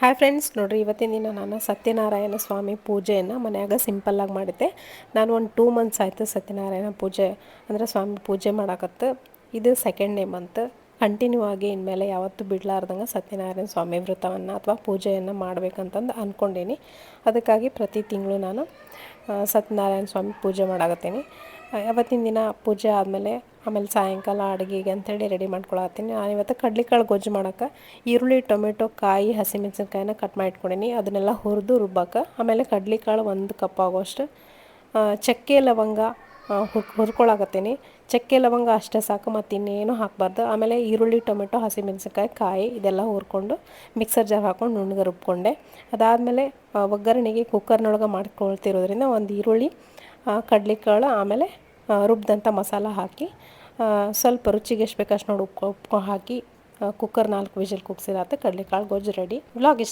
Hi friends, ನೋಡಿರಿ ಇವತ್ತಿನ ದಿನ ನಾನು ಸತ್ಯನಾರಾಯಣ ಸ್ವಾಮಿ ಪೂಜೆಯನ್ನು ಮನ್ಯಾಗ ಸಿಂಪಲ್ಲಾಗಿ ಮಾಡಿದ್ದೆ. ನಾನು ಒಂದು 2 ಮಂತ್ಸ್ ಆಯಿತು ಸತ್ಯನಾರಾಯಣ ಪೂಜೆ ಅಂದರೆ ಸ್ವಾಮಿ ಪೂಜೆ ಮಾಡಕತ್ತು. ಇದು ಸೆಕೆಂಡ್ ಡೇ ಮಂತ್. ಕಂಟಿನ್ಯೂ ಆಗಿ ಇನ್ಮೇಲೆ ಯಾವತ್ತೂ ಬಿಡಲಾರ್ದಂಗೆ ಸತ್ಯನಾರಾಯಣ ಸ್ವಾಮಿ ವ್ರತವನ್ನು ಅಥವಾ ಪೂಜೆಯನ್ನು ಮಾಡಬೇಕಂತಂದು ಅಂದ್ಕೊಂಡೀನಿ. ಅದಕ್ಕಾಗಿ ಪ್ರತಿ ತಿಂಗಳು ನಾನು ಸತ್ಯನಾರಾಯಣ ಸ್ವಾಮಿ ಪೂಜೆ ಮಾಡಾಕತ್ತೀನಿ. ಅವತ್ತಿನ ದಿನ ಪೂಜೆ ಆಮೇಲೆ ಸಾಯಂಕಾಲ ಅಡುಗೆಗೆ ಅಂಥೇಳಿ ರೆಡಿ ಮಾಡ್ಕೊಳತ್ತೀನಿ. ನಾನು ಇವತ್ತು ಕಡ್ಲೆಕಾಳು ಗೊಜ್ಜು ಮಾಡೋಕೆ ಈರುಳ್ಳಿ, ಟೊಮೆಟೊ, ಕಾಯಿ, ಹಸಿಮೆಣಸಿನ್ಕಾಯಿನ ಕಟ್ ಮಾಡಿ ಇಟ್ಕೊಂಡೀನಿ. ಅದನ್ನೆಲ್ಲ ಹುರಿದು ರುಬ್ಬಕ್ಕೆ. ಆಮೇಲೆ ಕಡ್ಲೆಕಾಳು 1 ಕಪ್ ಆಗೋಷ್ಟು, ಚಕ್ಕೆ ಲವಂಗ ಹುರ್ಕೊಳಕತ್ತೀನಿ. ಚಕ್ಕೆ ಲವಂಗ ಅಷ್ಟೇ ಸಾಕು, ಮತ್ತು ಇನ್ನೇನು ಹಾಕಬಾರ್ದು. ಆಮೇಲೆ ಈರುಳ್ಳಿ, ಟೊಮೆಟೊ, ಹಸಿಮೆಣಸಿನ್ಕಾಯಿ, ಕಾಯಿ ಇದೆಲ್ಲ ಹುರ್ಕೊಂಡು ಮಿಕ್ಸರ್ ಜಾರ್ ಹಾಕ್ಕೊಂಡು ನುಣ್ಣಗೆ ರುಬ್ಕೊಂಡೆ. ಅದಾದಮೇಲೆ ಒಗ್ಗರಣೆಗೆ ಕುಕ್ಕರ್ನೊಳಗೆ ಮಾಡ್ಕೊಳ್ತಿರೋದ್ರಿಂದ ಒಂದು ಈರುಳ್ಳಿ, ಕಡ್ಲೆಕಾಳು, ಆಮೇಲೆ ರುಬ್ಬಿದಂಥ ಮಸಾಲ ಹಾಕಿ ಸ್ವಲ್ಪ ರುಚಿಗೆ ಎಷ್ಟು ಬೇಕಷ್ಟು ನೋಡಿ ಉಪ್ಪು ಹಾಕಿ ಕುಕ್ಕರ್ 4 ವಿಷಲ್ ಕೂಗ್ಸಿರಾತು. ಕಡ್ಲೆಕಾಳು ಗೊಜ್ಜು ರೆಡಿ. ವ್ಲಾಗ್